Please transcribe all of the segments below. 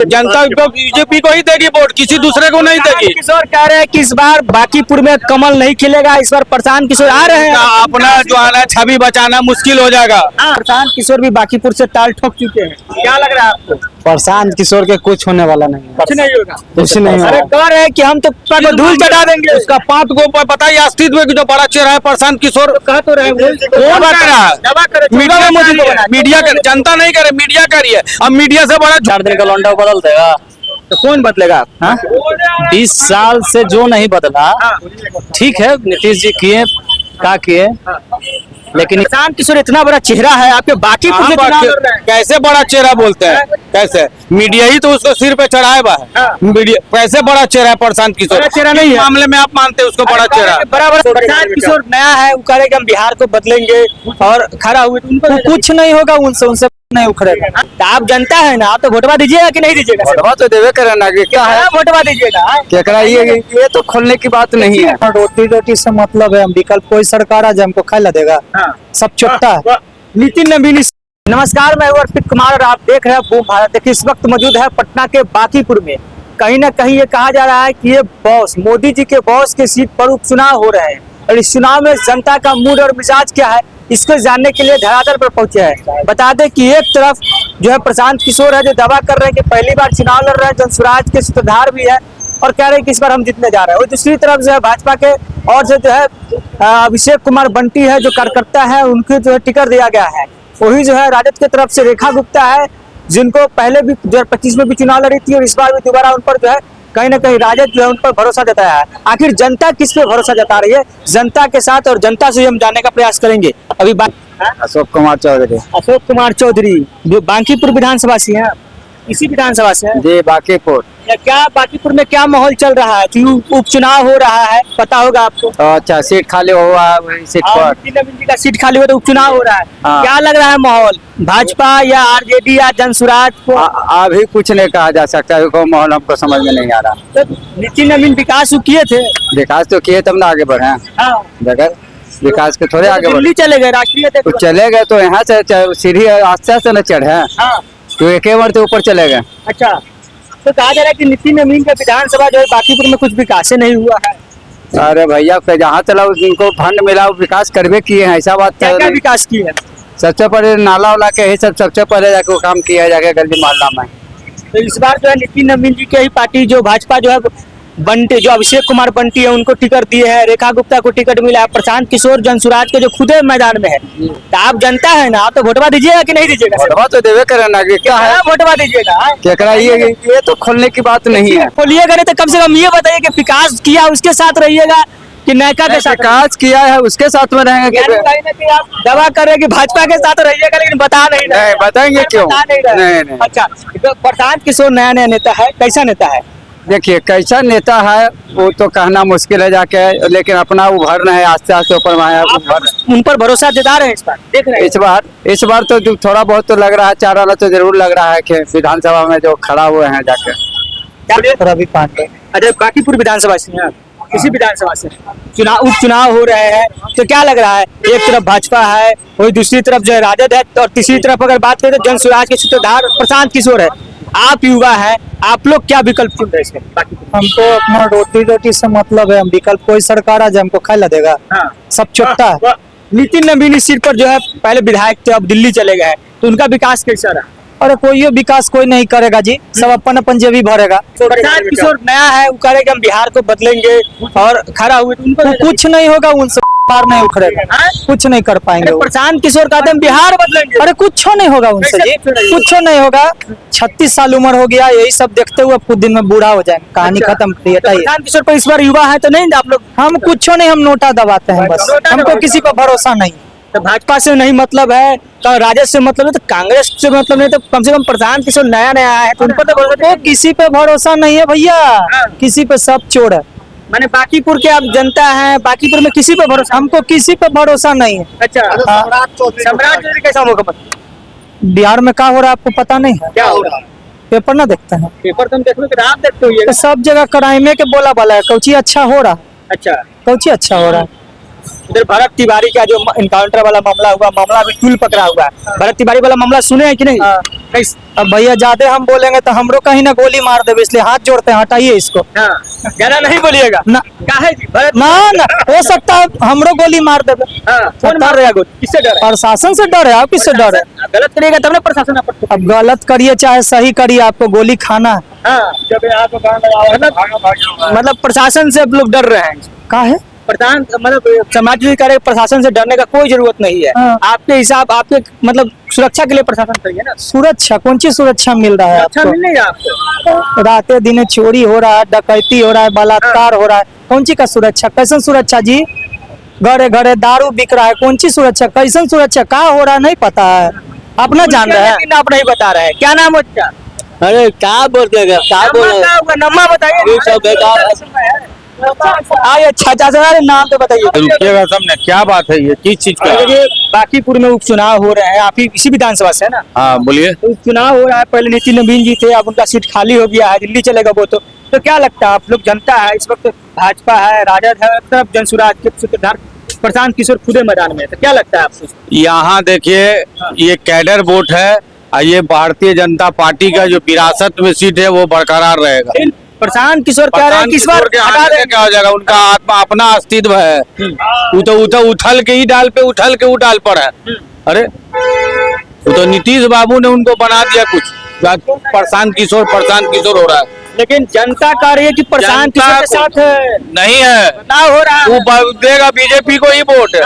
जनता BJP को ही देगी vote, किसी दूसरे को नहीं देगी। किशोर कह रहे हैं कि इस बार बांकीपुर में कमल नहीं खिलेगा, इस बार प्रशांत किशोर आ रहे हैं। अपना जो आना छवि बचाना मुश्किल हो जाएगा। प्रशांत किशोर भी बांकीपुर से ताल ठोक चुके हैं, क्या लग रहा है आपको? प्रशांत किशोर के कुछ होने वाला नहीं है, कुछ नहीं होगा, कुछ नहीं होगा। अरे कह रहे हैं कि हम तो धूल चढ़ा देंगे। उसका पांच को पता ही अस्तित्व की जो बड़ा चेहरा है प्रशांत किशोर, कह तो रहे मीडिया कर, जनता नहीं करे, मीडिया करी है। अब मीडिया से बड़ा 4 दिन का लौंडा बदल देगा तो कौन बदलेगा? 20 साल से जो नहीं बदला, ठीक है नीतीश जी किए क्या किए, लेकिन प्रशांत किशोर इतना बड़ा चेहरा है आपके बांकीपुर से चुनाव लड़ रहे हैं। कैसे बड़ा चेहरा बोलते हैं? कैसे मीडिया ही तो उसको सिर पे चढ़ाए हुआ है। मीडिया कैसे बड़ा चेहरा है प्रशांत किशोर? बड़ा चेहरा नहीं है। मामले में आप मानते हैं उसको बड़ा चेहरा? बराबर प्रशांत किशोर नया है, वो कह रहे कि हम बिहार को बदलेंगे और खड़ा हुए, उनको कुछ नहीं होगा, उनसे नहीं उखड़ेगा। तो आप जनता है ना, आप तो वोटवा दीजिएगा कि नहीं दीजिएगा? वोटवा तो देवे करे ना, क्या है वोटवा दीजिएगा। क्या कराइए, ये तो खोलने की बात नहीं है। रोटी से मतलब है, हम विकल्प कोई सरकार आ जाए हमको खाला देगा, सब चुट्टा है। नितिन नवीन। नमस्कार, मैं हूं अर्पित कुमार और आप देख रहे हैं बूम भारत। देखिए इस वक्त मौजूद है पटना के बांकीपुर में। कहीं ना कहीं ये कहा जा रहा है कि ये बॉस मोदी जी के बॉस के सीट पर उपचुनाव हो रहे हैं और इस चुनाव में जनता का मूड और मिजाज क्या है इसको जानने के लिए धरातल पर पहुंचे हैं। बता दें कि एक तरफ जो है प्रशांत किशोर है जो दावा कर रहे हैं कि पहली बार चुनाव लड़ रहे हैं, जनसुराज के सूत्रधार भी है और कह रहे हैं कि इस बार हम जीतने जा रहे हैं। और दूसरी तरफ जो है भाजपा के और जो है अभिषेक कुमार बंटी है जो कार्यकर्ता है, उनको जो है टिकट दिया गया है। वही जो है राजद की तरफ से रेखा गुप्ता है, जिनको पहले भी 2025 में भी चुनाव लड़ी थी और इस बार भी दोबारा उन पर जो है कहीं ना कहीं राजद जो है उन पर भरोसा जताया है। आखिर जनता किस पे भरोसा जता रही है, जनता के साथ और जनता से हम जानने का प्रयास करेंगे। अभी अशोक कुमार चौधरी जो बांकीपुर विधानसभा से हैं, इसी विधानसभा से हैं जी बांकीपुर। क्या बांकीपुर में क्या माहौल चल रहा है? उपचुनाव हो रहा है, पता होगा आपको। अच्छा, सीट खाली हुआ है वही सीट पर, नितिन नवीन जी का सीट खाली हुआ तो उपचुनाव हो रहा है। क्या लग रहा है माहौल, भाजपा या आरजेडी या जनसुराज को? अभी कुछ नहीं कहा जा सकता, माहौल हमको समझ में नहीं आ रहा। तो नितिन नवीन विकास किए थे, विकास तो किए तब ना आगे बढ़े, बगैर विकास के थोड़े आगे दिल्ली चले गए, राष्ट्रीय तो चले गए तो यहाँ से सीढ़ी आस्ते आस्ते न चढ़े, तो एक बार तो ऊपर चले गए। अच्छा, तो कहा जा रहा है कि नितिन नवीन का विधानसभा जो है बांकीपुर में कुछ विकास नहीं हुआ है। अरे भैया जहाँ चला उनको फंड मिला वो विकास करवे किए हैं, ऐसा बात क्या विकास किए हैं? सबसे पहले नाला वाला के सबसे पहले जाके वो काम किया जाके गली मोहल्ला में। तो इस बार जो है नितिन नवीन जी की ही पार्टी जो भाजपा जो है बंटी, जो अभिषेक कुमार बंटी है उनको टिकट दिए है, रेखा गुप्ता को टिकट मिला है, प्रशांत किशोर जनसुराज के जो खुद मैदान में है। तो आप जनता है ना, आप तो वोटवा दीजिएगा कि नहीं दीजिएगा? वोटवा तो देवे करे ना, क्या है वोटवा दीजिएगा। क्या कराइए, ये तो खोलने की बात नहीं है। खोलिएगा नहीं तो कम से कम ये बताइए कि विकास किया उसके साथ रहिएगा कि नैका के साथ? विकास किया है उसके साथ में रहेंगे। आप दवा कर रहे हैं कि भाजपा के साथ रहिएगा, लेकिन बता नहीं रहे। बताएंगे क्यों? नहीं। अच्छा, तो प्रशांत किशोर नया नेता है, कैसा नेता है? देखिए कैसा नेता है वो तो कहना मुश्किल है जाके, लेकिन अपना उभर रहे हैं आस्ते आस्ते ऊपर उन पर भरोसा जता रहे हैं इस बार, देख रहे हैं? इस बार तो थोड़ा बहुत तो लग रहा है, 4 वाला तो जरूर लग रहा है कि विधानसभा में जो खड़ा हुए हैं जाके रवि पांडे। अच्छा, बांकीपुर विधानसभा से हैं, इसी विधानसभा से उपचुनाव हो रहे हैं, तो क्या लग रहा है? एक तरफ भाजपा है, वही दूसरी तरफ जो है राजद है, और तीसरी तरफ अगर बात करें तो जनसुराज के सूत्रधार प्रशांत किशोर है। आप युवा है, आप लोग क्या विकल्प चुन रहे हैं? हमको अपना रोटी से मतलब है, हम विकल्प कोई सरकार आ जाए हमको खाला देगा, सब चुट्टा है। नितिन नवीन इस सीट पर जो है पहले विधायक थे, अब दिल्ली चले गए, तो उनका विकास कैसा रहा? अरे कोई विकास कोई नहीं करेगा जी, सब अपन जेबी भरेगा। प्रशांत किशोर नया है, वो कह रहे कि हम बिहार को बदलेंगे और खड़ा हुए, तो उनको कुछ नहीं होगा, उनसे बार नहीं उखड़ेगा, कुछ नहीं कर पाएंगे। प्रशांत किशोर कहते हैं बिहार बदलेंगे। अरे कुछ नहीं होगा उनसे जी, कुछ नहीं होगा। 36 साल उम्र हो गया, यही सब देखते हुए कुछ दिन में बूढ़ा हो जाए, कहानी खत्म। प्रशांत किशोर पर इस बार युवा है तो नहीं आप लोग? हम कुछ नहीं, हम नोटा दबाते हैं बस, हमको किसी पर भरोसा नहीं। तो भाजपा से नहीं मतलब है, तो राजद से मतलब है, तो कांग्रेस से मतलब नहीं, तो कम से कम प्रशांत किशोर नया है तो उन पर तो किसी पे भरोसा नहीं है भैया, किसी पे सब चोर है। माने बांकीपुर के आप जनता है, बांकीपुर में किसी पे भरोसा? हमको किसी पे भरोसा नहीं है। अच्छा, सम्राट चौधरी कैसा मौका? बिहार में क्या हो रहा है आपको पता नहीं है? क्या हो रहा है? पेपर ना देखते हैं? पेपर तुम देख लो कि आप देखते हो? तो सब जगह क्राइमे के बोला वाला है, कौची अच्छा हो रहा है? अच्छा, कौची अच्छा हो रहा है? इधर भरत तिवारी का जो इनकाउंटर वाला मामला हुआ, मामला अभी टूल पकड़ा हुआ है। भरत तिवारी वाला मामला सुने हैं कि नहीं? अब भैया ज्यादा हम बोलेंगे तो हमरो कहीं ना गोली मार देवे, इसलिए हाथ जोड़ते हैं, हटाइए इसको। ज्यादा नहीं बोलिएगा ना काहे जी भरत ना ना, हो सकता है हमरो गोली मार देवे। कौन मार रहा है गोली? किससे डर है? प्रशासन से डर है, आप किससे डर है? गलत करिएगा तब ना प्रशासन आप पर। अब गलत करिए चाहे सही करिए, आपको गोली खाना है। जब यहाँ तो मतलब प्रशासन से आप लोग डर रहे हैं? का है प्रधान मतलब समाज भी करे, प्रशासन से डरने का कोई जरूरत नहीं है। हाँ। आपके हिसाब आपके मतलब सुरक्षा के लिए प्रशासन चाहिए ना। सुरक्षा? कौन सी सुरक्षा मिल रहा है अच्छा आपको? मिल नहीं रहा आपको? रातें दिने चोरी हो रहा है, डकैती हो रहा है, बलात्कार हो रहा है, कौन सी का सुरक्षा? कैसन सुरक्षा जी? घरे घरे दारू बिक रहा है, कौन सी सुरक्षा? कैसन सुरक्षा? का हो रहा है नहीं पता है, अपना जान रहे हैं। लेकिन आप नहीं बता रहे हैं, क्या नाम है उसका? अरे क्या बोलते हैं, क्या नम्मा बताइए। ये सब बेकार आइए चाचा से नाम तो बताइए। रुकिएगा सबने, क्या बात है ये, किस चीज का? देखिए बाकीपुर में उपचुनाव हो रहे हैं, आप ही इसी विधानसभा से है ना? हाँ बोलिए। तो उपचुनाव हो रहा है, पहले नितिन नवीन जी थे, अब उनका सीट खाली हो गया है, दिल्ली चलेगा वो। तो क्या लगता है आप लोग, जनता है इस वक्त, भाजपा है, राजद है, तरफ जनसुराज के सूत्रधार प्रशांत किशोर खुदे मैदान में है, तो क्या लगता है आपको? यहाँ देखिए, ये कैडर वोट है और ये भारतीय जनता पार्टी का जो विरासत में सीट है वो बरकरार रहेगा। लेकिन प्रशांत किशोर कह रहे हैं कि इस बार के हटा आने से देंगे। क्या हो जाएगा, उनका आत्मा अपना अस्तित्व है, वो तो उछल के ही डाल पे उछल के वो डाल पर है। अरे वो तो नीतीश बाबू ने उनको बना दिया कुछ, प्रशांत किशोर हो रहा है। लेकिन जनता कह रही है कि प्रशांत जनता किशोर के साथ है, नहीं है, बदलाव हो रहा है। वो देगा बीजेपी को ही वोट,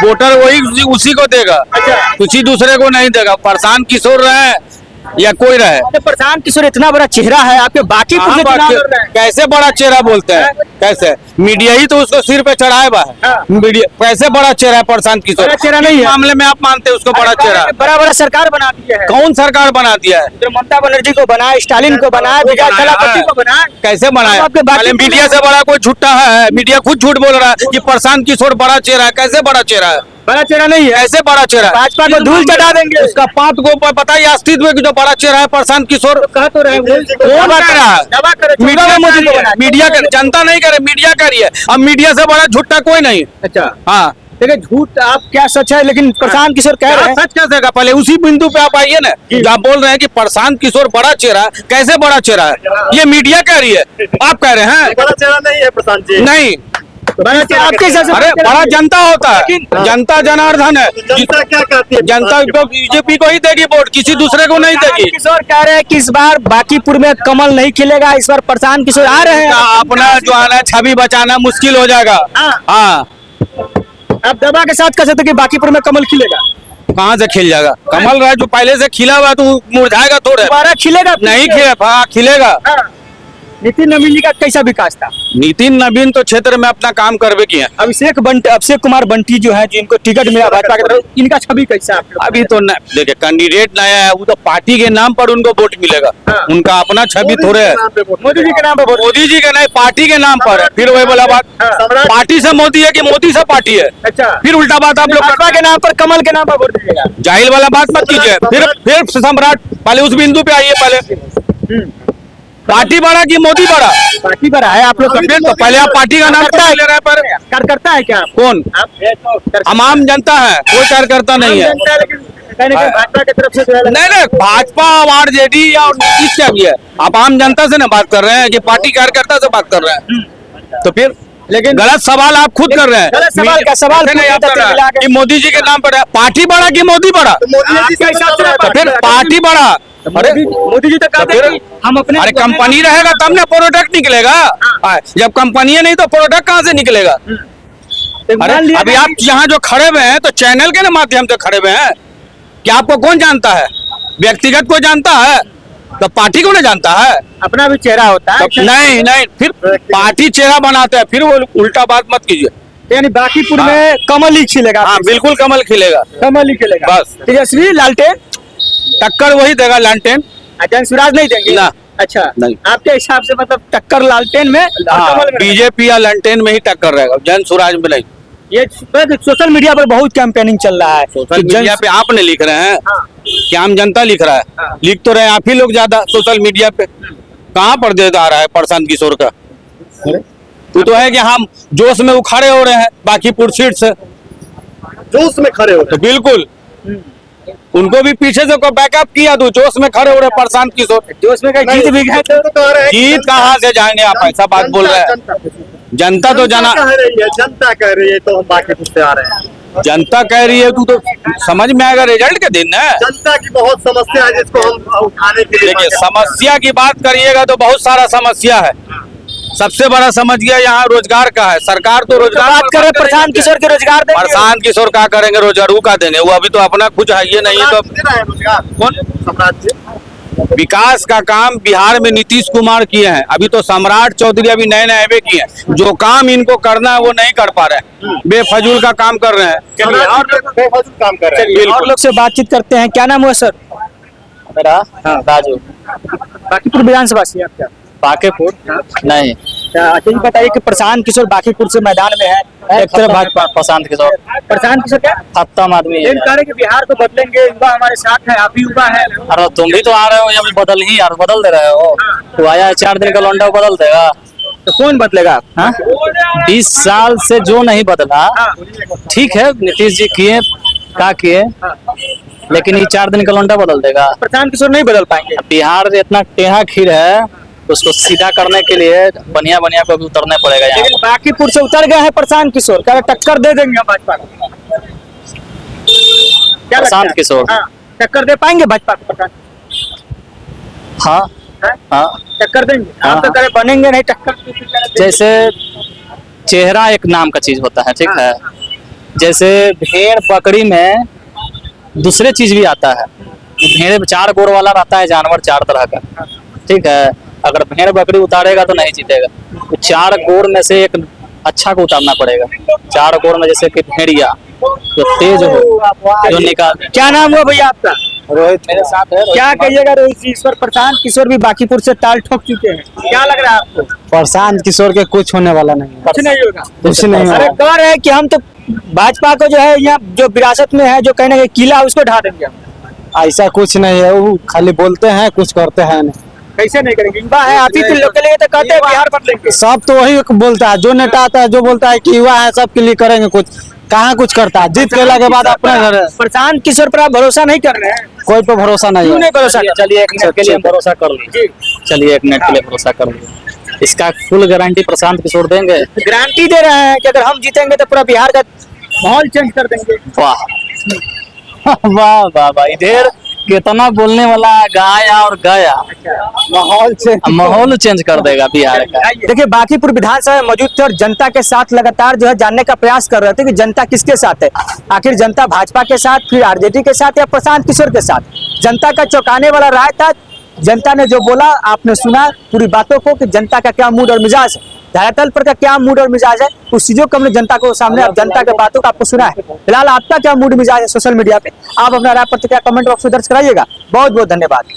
वोटर वही उसी को देगा, अच्छा। किसी दूसरे को नहीं देगा। प्रशांत किशोर रहे या कोई रहे, तो प्रशांत किशोर इतना बड़ा चेहरा है आपके, बाकी कहाँ चुनाव बात- लड़ रहे हैं। कैसे बड़ा चेहरा बोलते हैं? कैसे? मीडिया ही तो उसको सिर पे चढ़ाए हुआ है। हाँ। मीडिया कैसे बड़ा चेहरा है प्रशांत किशोर? बड़ा चेहरा नहीं किस है। मामले में आप मानते हैं उसको बड़ा चेहरा? बड़ा बड़ा सरकार बना दिया है, कौन सरकार बना दिया है? जो ममता बनर्जी को बनाया, स्टालिन को बनाया, विजय थलापति को बनाया। कैसे बनाया? आपके बाकी- पहले मीडिया से बड़ा कोई झूठा है, मीडिया खुद झूठ बोल रहा है कि प्रशांत किशोर बड़ा चेहरा है। कैसे बड़ा चेहरा है? बड़ा चेहरा नहीं है, कैसे बड़ा चेहरा है? भाजपा को धूल चटा देंगे। उसका पांच को पता ही अस्तित्व है कि जो बड़ा चेहरा है प्रशांत किशोर। कह तो रहे हैं वो। कौन कह रहा है? दवा करे, मीडिया चुनाव मोदी को बनाया। मीडिया कर, जनता नहीं करे, मीडिया करी है। अब मीडिया से बड़ा झूठा कोई नहीं। अच्छा, हाँ, देखिए झूठ आप क्या सच है, लेकिन प्रशांत किशोर कह रहे हैं। सच कैसे का? पहले उसी बिंदु पे आप आइए ना, जो आप बोल रहे हैं कि प्रशांत किशोर बड़ा चेहरा है। कैसे बड़ा चेहरा है? ये मीडिया कह रही है, आप कह रहे हैं बड़ा चेहरा नहीं है प्रशांत जी। नहीं। बड़ा चेहरा आपके हिसाब से अरे बड़ा जनता होता है, लेकिन- जनता जनार्दन है। जनता क्या कहती है? जनता बीजेपी को ही देगी वोट, किसी दूसरे को नहीं प्रशांत देगी। किशोर कह रहे हैं कि इस बार बाकीपुर में कमल नहीं खिलेगा, इस बार प्रशांत किशोर आ रहे हैं। अपना जो है ना छवि बचाना मुश्किल हो जाएगा। हाँ। हाँ, आप दवा के साथ कह सकते हैं कि बाकीपुर में कमल खिलेगा, कहाँ से खिल जाएगा? कमल रहा जो पहले से खिला हुआ है तो मुरझाएगा थोड़े। दोबारा खिलेगा? नहीं खिलेगा। हाँ। नितिन नवीन जी का कैसा विकास था? नितिन नवीन तो क्षेत्र में अपना काम करवे किए हैं। अभिषेक कुमार बंटी जो है, जिनको टिकट मिला भाजपा की तरफ, इनका छवि कैसा है आप लोग? अभी तो देखिए कैंडिडेट नया है, वो तो पार्टी के नाम पर उनको वोट मिलेगा। हाँ। उनका अपना छवि थोड़े है। मोदी जी के नाम पे वोट। मोदी जी के नहीं, पार्टी के नाम पर है। फिर वही बोला बात, हाँ। पार्टी से मोदी है कि मोदी से पार्टी है? अच्छा, फिर उल्टा बात आप लोग भाजपा के नाम पर, कमल के नाम पर वोट दीजिएगा। जाहिल वाला बात मत कीजिए। फिर सम्राट, पहले उस बिंदु पे आइए। पहले पार्टी बड़ा कि मोदी बड़ा? पार्टी पर है आप लोग। फिर तो पहले आप पार्टी का नाम क्यों ले रहे हैं? पर कार्यकर्ता है क्या आप? कौन? हम आम जनता है, कोई कार्यकर्ता नहीं है। जनता है, लेकिन कहीं ना कहीं भाजपा की तरफ से जो है नहीं, भाजपा आरजेडी या नीतीश क्या भी है? आप आम जनता से ना बात कर रहे हैं कि पार्टी कार्यकर्ता से बात कर रहे हैं? तो फिर लेकिन गलत सवाल आप खुद कर रहे हैं। गलत सवाल का सवाल ऐसे नहीं आप कर रहे हैं मिला के- कि मोदी जी के नाम पर है। पार्टी बड़ा कि मोदी बड़ा? मोदी जी आपके हिसाब से तो फिर पार्टी बड़ा। अरे मोदी जी तो कहते हैं कि हम अपने अरे कंपनी रहेगा तब ना प्रोडक्ट निकलेगा। जब कंपनी है नहीं तो प्रोडक्ट कहाँ से निकलेगा? अरे मान लिया अभी आप यहाँ जो खड़े हुए हैं तो चैनल के ना माध्यम से खड़े हुए हैं। क्या आपको कौन जानता है? व्यक्तिगत को जानता है तो पार्टी को नहीं जानता है? अपना भी चेहरा होता है। तो नहीं, फिर पार्टी चेहरा बनाते हैं, फिर वो उल्टा बात मत कीजिए। यानी बाकीपुर में कमल ही खिलेगा। हाँ बिल्कुल कमल खिलेगा, कमल ही खिलेगा। बस। तेजस्वी लालटेन टक्कर वही देगा लालटेन। जनसुराज नहीं देंगे ना। अच्छा, नहीं। आपके हिसाब से मतलब टक्कर लालटेन में और कमल में? बीजेपी या लालटेन में ही टक्कर रहेगा, जन स्वराज में नहीं। ये सोशल मीडिया पर बहुत कैंपेनिंग चल रहा है। सोशल मीडिया पे आपने लिख रहे हैं हाँ। कि आम जनता लिख रहा है? हाँ। लिख तो रहे हैं आप ही लोग ज्यादा सोशल मीडिया पे। कहाँ पर दे आ रहा है प्रशांत किशोर का? वो तो है कि हम जोश में उखाड़े हो रहे हैं बाकीपुर सीट से। जोश में खड़े हो तो बिल्कुल उनको भी पीछे से को बैकअप किया, तो जोश में खड़े हो रहे प्रशांत किशोर। जोश में कहीं जीत भी गए तो कह रहे हैं कि जीत कहाँ से जाएंगे आप, ऐसा बात बोल रहे हैं। जनता तो जाना, कह रही है, जनता कह रही है, तो हम बाकी पूछते आ रहे हैं। जनता कह रही है तो समझ में आएगा रिजल्ट के दिन है। जनता की बहुत समस्या है जिसको हम उठाने के लिए देखिए, समस्या की बात करिएगा तो बहुत सारा समस्या है। सबसे बड़ा समस्या यहाँ रोजगार का है। सरकार तो रोजगार बात करें प्रशांत किशोर के रोजगार देंगे। प्रशांत किशोर क्या करेंगे, रोजगार वो का देंगे, वो अभी तो अपना कुछ है ये नहीं तो। दे रहा है रोजगार कौन सम्राट जी? विकास का काम बिहार में नीतीश कुमार किए हैं, अभी तो सम्राट चौधरी अभी नए नए किए हैं। जो काम इनको करना है वो नहीं कर पा रहे हैं, बेफजूल का काम कर रहे हैं। चलिए, और बेफजूल काम कर रहे हैं। चलिए, और लोग से बातचीत करते हैं। क्या नाम हुआ सर? मेरा राजू। बांकीपुर विधानसभा से आपका? बांकीपुर नहीं, अच्छा, ये बताइए कि प्रशांत किशोर बांकीपुर से मैदान में है, एक तरफ भाजपा। प्रशांत किशोर प्रशांत किशोर क्या खत्म आदमी है। लेकिन कह रहे हैं कि बिहार को बदलेंगे, युवा हमारे साथ है, आप भी युवा है। अरे तुम भी तो आ रहे हो, ये भी बदल ही यार, बदल दे रहे हो। तो आया है 4 दिन का लौंडा, वो बदल देगा। तो कौन बदलेगा? हाँ? 20 साल से जो नहीं बदला, ठीक है नीतीश जी किए, क्या किए, लेकिन ये 4 दिन का लौंडा बदल देगा। प्रशांत किशोर नहीं बदल पाएंगे। बिहार इतना टेढ़ा खीर है, उसको सीधा करने के लिए बढ़िया बढ़िया को भी उतरने पड़ेगा यहाँ। लेकिन बांकीपुर से उतर गए हैं प्रशांत किशोर, कह रहे टक्कर दे देंगे हम भाजपा को। क्या लगता प्रशांत है? किशोर। हाँ, टक्कर दे पाएंगे भाजपा को प्रशांत? हाँ हाँ? हाँ, टक्कर देंगे? हाँ, आप तो कह रहे बनेंगे नहीं टक्कर। जैसे चेहरा एक नाम का चीज होता है, ठीक है। जैसे भेड़ बकरी में दूसरे चीज भी आता है। भेड़ 4 गोर वाला रहता है, जानवर 4 तरह का, ठीक है। अगर भेड़ बकरी उतारेगा तो नहीं जीतेगा, तो 4 गोर में से एक अच्छा को उतारना पड़ेगा। 4 गोर में जैसे कि भेड़िया जो तेज हो, जो निकाल। क्या नाम हुआ भैया आपका? रोहित मेरे साथ है। क्या कहिएगा रोहित जी, इस पर प्रशांत किशोर भी बांकीपुर से ताल ठोक चुके हैं, क्या लग रहा है आपको? प्रशांत किशोर के कुछ होने वाला नहीं है, कुछ नहीं होगा। कुछ नहीं अरे होगा। कह रहे हैं कि हम तो भाजपा को जो है यहाँ जो विरासत में है, जो कहीं ना कहीं किला है, उसको ढा देंगे हम। ऐसा कुछ नहीं है, वो खाली बोलते हैं, कुछ करते हैं नहीं। कैसे नहीं करेंगे? युवा है, आप ही के लोग के लिए तो कहते हैं बिहार बदलेंगे। सब तो वही बोलता है, जो नेता आता है जो बोलता है कि युवा है सबके लिए करेंगे कुछ, कहाँ कुछ करता है। जीत के के बाद अपने घर है। प्रशांत किशोर पर आप भरोसा नहीं कर रहे हैं? कोई पे भरोसा नहीं क्यों है। नहीं भरोसा? चलिए 1 मिनट के लिए हम भरोसा कर लीजिए। चलिए 1 मिनट के लिए भरोसा कर लीजिए। इसका फुल गारंटी प्रशांत किशोर देंगे। गारंटी दे रहे हैं कि अगर हम जीतेंगे तो पूरा बिहार का माहौल चेंज कर देंगे। वाह वाह वाह वाह, इधर कितना बोलने वाला गाया और गया। माहौल चेंज कर देगा बिहार का। देखिए, बांकीपुर विधानसभा में मौजूद थे और जनता के साथ लगातार जो है जानने का प्रयास कर रहे थे कि जनता किसके साथ है। आखिर जनता भाजपा के साथ, फिर आरजेडी के साथ या प्रशांत किशोर के साथ? जनता का चौंकाने वाला राय था। जनता ने जो बोला आपने सुना पूरी बातों को कि जनता का क्या मूड और मिजाज है, धरातल पर का क्या मूड और मिजाज है, उस चीजों को हमने जनता को सामने, अब जनता के बातों को आपको सुना है। फिलहाल आपका क्या मूड मिजाज है सोशल मीडिया पे, आप अपना राय प्रतिक्रिया कमेंट बॉक्स में दर्ज कराइएगा। बहुत बहुत धन्यवाद।